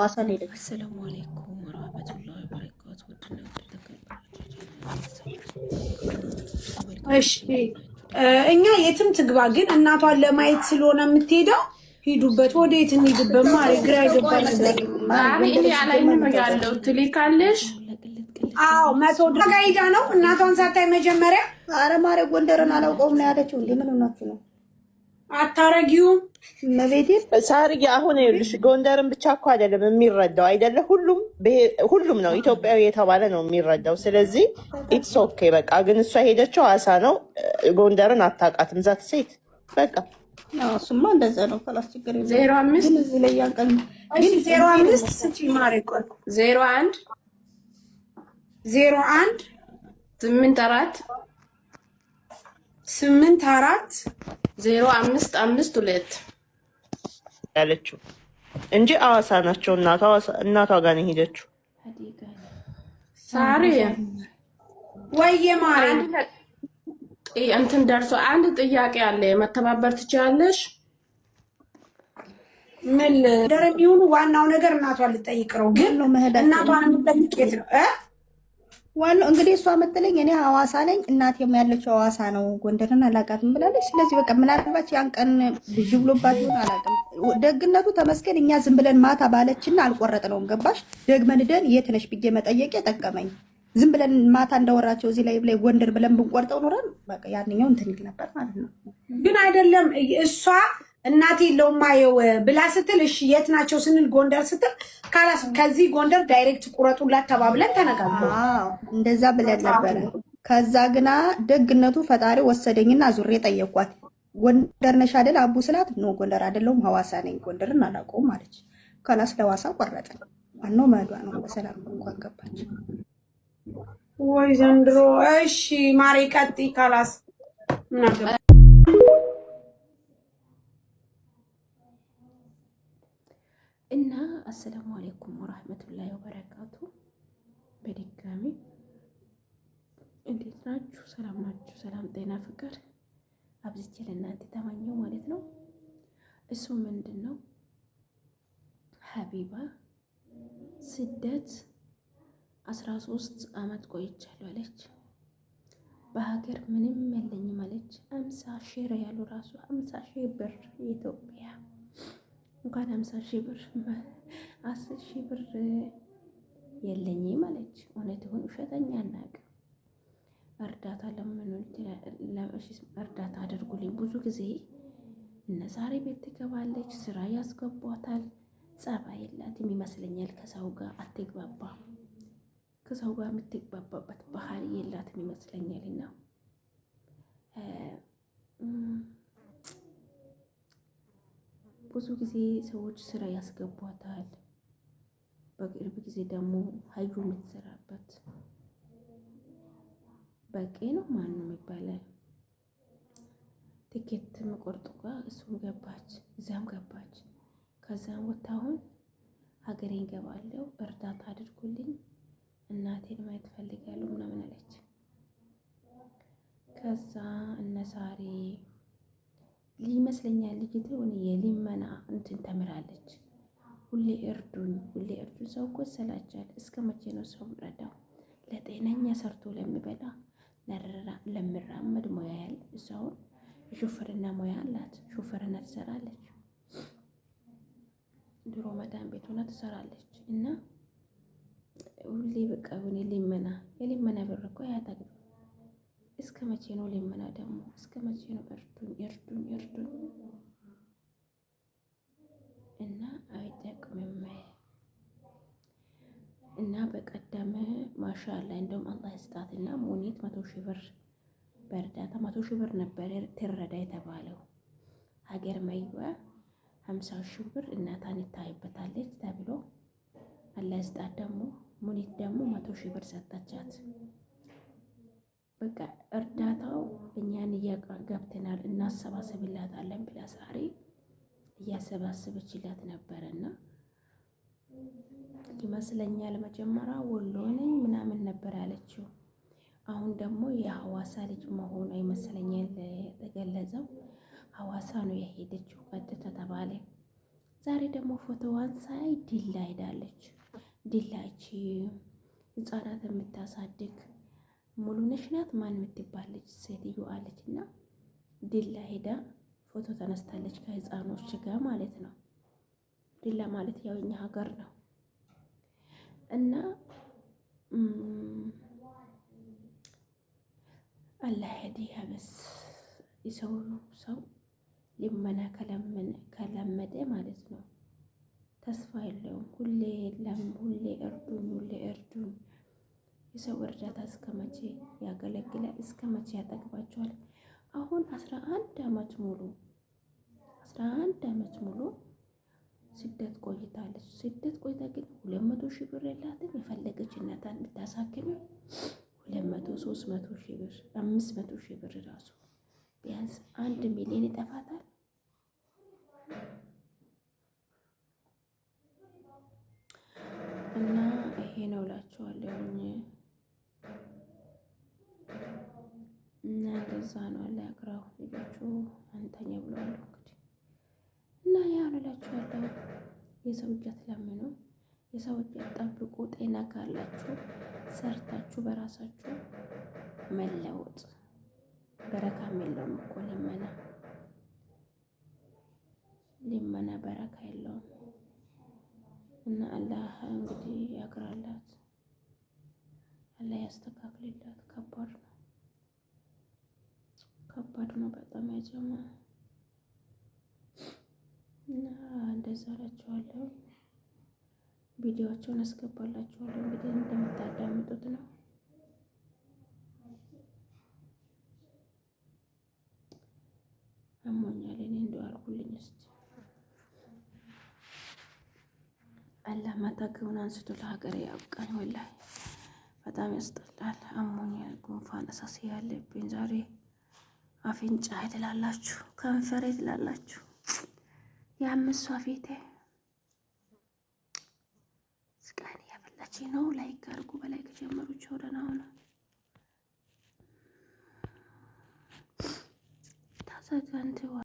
ሐዋሳ ነው ሄደችው። አሰላሙ አለይኩም ወራህመቱላሂ ወበረካቱ። ውድና እሺ እኛ የትም ትግባ ግን እናቷን ለማየት ስለሆነ የምትሄደው ሂዱበት። ወዴት እንሂድበት? ማሪ ግራ ይገባል ነገር እኔ አላይም ነው ያለው። ትልካለሽ? አዎ 100 ድረጋ ሄዳ ነው እናቷን ሳታይ መጀመሪያ። አረ ማሪ ጎንደርን አላውቀውም ነው ያለችው። እንዴ ምን ሆናችሁ ነው? አታረጊውም መቤቴ ሳርዬ አሁን ይኸውልሽ ጎንደርን ብቻ እኮ አይደለም የሚረዳው አይደለ? ሁሉም ነው ኢትዮጵያዊ የተባለ ነው የሚረዳው። ስለዚህ ኢትስ ኦኬ በቃ። ግን እሷ ሄደችው ሐዋሳ ነው፣ ጎንደርን አታውቃትም ዛት ሴት በቃ። እሱማ እንደዛ ነው። ካላስ ችግር የለም። 05 ግን እዚህ ላይ ያንቀል ግን 05 ስጪ ማሪ ቆይ 01 01 84 84 0552 ያለችው እንጂ ሐዋሳ ናቸው። እናቷ ጋር ነው ሄደችው። ሳሪ ወይዬ ማሪ እንትን ደርሶ አንድ ጥያቄ አለ። መተባበር ትችላለሽ? ምን ደረሚውን ዋናው ነገር እናቷን ልጠይቅ ነው። ግን እናቷን የምጠይቅ ነው ዋናው እንግዲህ እሷ መጥለኝ እኔ ሐዋሳ ነኝ እናቴም ያለችው ሐዋሳ ነው፣ ጎንደርን አላውቃትም ብላለች። ስለዚህ በቃ ምናልባት ያን ቀን ልጅ ብሎባት ይሆን አላውቅም። ደግነቱ ተመስገን እኛ ዝም ብለን ማታ ባለችና አልቆረጥነውም። ገባሽ? ደግመን ደን የት ነሽ ብዬ መጠየቅ ጠቀመኝ። ዝም ብለን ማታ እንዳወራቸው እዚህ ላይ ጎንደር ብለን ብንቆርጠው ኖረን በቃ ያንኛው እንትን ይል ነበር ማለት ነው። ግን አይደለም እሷ እናቴ ለማየው ብላ ስትል እሺ የት ናቸው ስንል ጎንደር ስትል ካላስ ከዚህ ጎንደር ዳይሬክት ቁረጡላት ተባብለን ተነጋግረን እንደዛ ብለን ነበረ። ከዛ ግና ደግነቱ ፈጣሪ ወሰደኝና ዙሬ ጠየኳት። ጎንደር ነሽ አይደል አቡ ስላት ነው ጎንደር አይደለም ሐዋሳ ነኝ፣ ጎንደርን አላውቀውም አለች። ካላስ ለሐዋሳ ቆረጥን። ዋናው ማዷ ነው። በሰላም እንኳን ገባች። ወይ ዘንድሮ። እሺ ማሪ ቀጥይ ካላስ እና አሰላሙ አለይኩም ወራህመቱላሂ ወበረካቱ። በድጋሚ እንዴት ናችሁ? ሰላም ናችሁ? ሰላም ጤና ፍቅር አብዝቼ ለእናንተ ተመኘው ማለት ነው። እሱ ምንድን ነው ሀቢባ ስደት 13 ዓመት ቆይቻለሁ አለች። በሀገር ምንም የለኝም አለች። 50 ሺህ ያሉ ራሱ 50 ሺህ ብር የኢትዮጵያ እንኳን 50 ሺህ ብር 10 ሺህ ብር የለኝም አለች። እውነት ይሁን ውሸተኛ አናውቅም። እርዳታ እርዳታ አድርጉልኝ። ብዙ ጊዜ እነ ዛሬ ቤት ትገባለች፣ ስራ ያስገቧታል። ጸባይ የላትም ይመስለኛል። ከሰው ጋር አትግባባም። ከሰው ጋር የምትግባባበት ባህሪ የላትም ይመስለኛልና ብዙ ጊዜ ሰዎች ስራ ያስገቧታል። በቅርብ ጊዜ ደግሞ ሀዩ የምትሰራበት በቂ ነው ማን ነው የሚባለው ቲኬት መቆርጡ ጋር እሱም ገባች፣ እዛም ገባች። ከዛም ወጣ አሁን ሀገሬን ገባለሁ እርዳታ አድርጉልኝ እናቴን ማየት ፈልጋለሁ ምናምን አለች። ከዛ እነሳሪ ሊመስለኛል ልጅቱ የሊመና እንትን ተምራለች። ሁሌ እርዱኝ ሰው እኮ ሰላቻል። እስከ መቼ ነው ሰው ረዳው? ለጤነኛ ሰርቶ ለሚበላ ለሚራመድ ሙያ ያለ እሷውን ሹፍርና ሙያ አላት። ሹፍርና ትሰራለች። ድሮ መዳን ቤት ሆና ትሰራለች። እና ሁሌ በቃ ሆኔ የሊመና ብር እኮ ያታግብ። እስከ መቼ ነው ሊመና ደግሞ? እስከ መቼ ነው እርዱኝ? እና አይጠቅምም። እና በቀደም ማሻአላ እንደውም አላህ ይስጣትና ሙኒት 100 ሺህ ብር በእርዳታ 100 ሺህ ብር ነበር ትረዳ የተባለው። ሀገር መይዋ 50 ሺህ ብር እናታን ይታይበታለች ተብሎ አላህ ይስጣት። ደግሞ ሙኒት ደግሞ 100 ሺህ ብር ሰጣቻት። በቃ እርዳታው እኛን ገብተናል እናሰባስብላታለን ብላ ዛሬ እያሰባሰበችላት ነበረና ይመስለኛል መጀመሪያ ወሎ ነኝ ምናምን ነበር ያለችው። አሁን ደግሞ የሐዋሳ ልጅ መሆኗ ይመስለኛል ተገለጸው። ሐዋሳ ነው የሄደችው ቀጥታ ተባለ። ዛሬ ደግሞ ፎቶዋን ሳይ ዲላ ሄዳለች። ዲላች ህጻናት የምታሳድግ ሙሉነሽ ናት ማን የምትባለች ሴትዮ አለች እና ዲላ ሄዳ ፎቶ ተነስታለች ከህፃኖች ጋር ማለት ነው። ዲላ ማለት ያው እኛ ሀገር ነው እና አላህ ሄዲያ በስ ሰው ልመና ከለመደ ማለት ነው ተስፋ የለውም። ሁሌ ሁሌ እርዱን። የሰው እርዳታ እስከ መቼ ያገለግላል? እስከ መቼ ያጠግባቸዋል? አሁን 11 ዓመት ሙሉ ስደት ቆይታለች። ስደት ቆይታ ግን 200 ሺህ ብር የላትም። የፈለገች እናቷን ብታሳክም 200 300 ሺህ ብር 500 ሺህ ብር ራሱ ቢያንስ 1 ሚሊዮን ይጠፋታል። እና ይሄ ነው እላችኋለሁኝ። እና እንደዛ ነው አለ ያቅራው ልጆቹ አንተኛ ብለዋል እንግዲህ እና ያው እላችኋለሁ። የሰው እጅ አትለምኑ፣ የሰው እጅ አትጠብቁ። ጤና ካላችሁ ሰርታችሁ በራሳችሁ መለወጥ። በረካም የለውም እኮ ሊመና በረካ የለውም። እና አላህ እንግዲህ ያግራላት፣ አላህ ያስተካክልላት። ከባድ ነው በጣም ያጀማ እና እንደዛ እላችኋለሁ። ቪዲዮዎቹን አስገባላችኋለሁ እንግዲህ እንደምታዳምጡት ነው። አሞኛል እኔ እንደው አልኩልኝ እስቲ አላህ ማታገውን አንስቶ ለሀገር ያብቃኝ። ወላሂ በጣም ያስጠላል። አሞኛል፣ ጉንፋን እሳስ ያለብኝ ዛሬ። አፍንጫ ትላላችሁ፣ ከንፈሬ ትላላችሁ፣ የአምስቷ ፊቴ ስቃን ያበላች ነው። ላይክ አድርጉ። በላይ ከጀመሩ ቸውደና ሆነ ታዘጋንተዋ